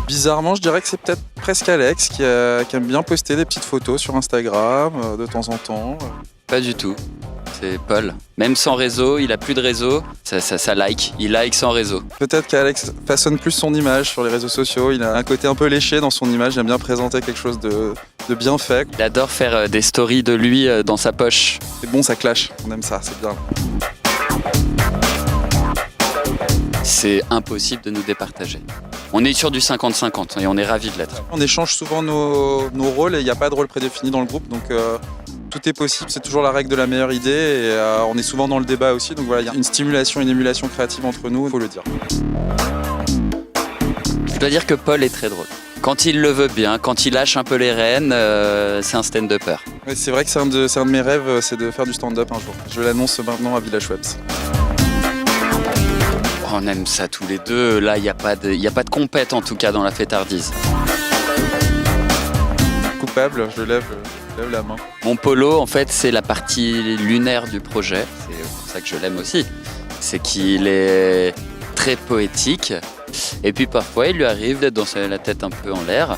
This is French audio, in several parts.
Bizarrement, je dirais que c'est peut-être presque Alex qui aime bien poster des petites photos sur Instagram de temps en temps. Pas du tout. C'est Paul. Même sans réseau, il a plus de réseau, ça like. Il like sans réseau. Peut-être qu'Alex façonne plus son image sur les réseaux sociaux. Il a un côté un peu léché dans son image. Il aime bien présenter quelque chose de bien fait. Il adore faire des stories de lui dans sa poche. C'est bon, ça clash. On aime ça, c'est bien. C'est impossible de nous départager. On est sur du 50-50 et on est ravis de l'être. On échange souvent nos rôles et il n'y a pas de rôle prédéfini dans le groupe. Donc tout est possible, c'est toujours la règle de la meilleure idée. Et on est souvent dans le débat aussi. Donc voilà, il y a une stimulation, une émulation créative entre nous, il faut le dire. Je dois dire que Paul est très drôle. Quand il le veut bien, quand il lâche un peu les rênes, c'est un stand-upper. Ouais, c'est vrai que c'est un de mes rêves, c'est de faire du stand-up un jour. Je l'annonce maintenant à Village Webs. On aime ça tous les deux. Là, il n'y a pas de compète en tout cas dans la fêtardise. Coupable, je lève la main. Mon polo, en fait, c'est la partie lunaire du projet. C'est pour ça que je l'aime aussi. C'est qu'il est très poétique. Et puis parfois, il lui arrive d'être dans la tête un peu en l'air.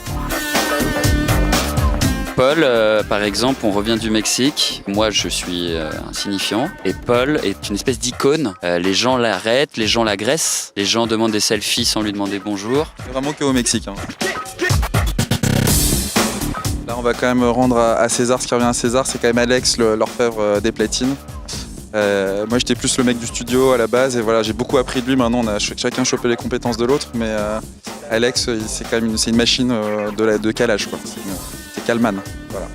Paul, par exemple, on revient du Mexique. Moi, je suis insignifiant. Et Paul est une espèce d'icône. Les gens l'arrêtent, les gens l'agressent. Les gens demandent des selfies sans lui demander bonjour. C'est vraiment qu'au Mexique. Là, on va quand même rendre à César ce qui revient à César. C'est quand même Alex, l'orfèvre des platines. Moi, j'étais plus le mec du studio à la base. Et voilà, j'ai beaucoup appris de lui. Maintenant, on a chacun chopé les compétences de l'autre. Mais Alex, c'est quand même une machine de calage, quoi. C'est Kalman, voilà.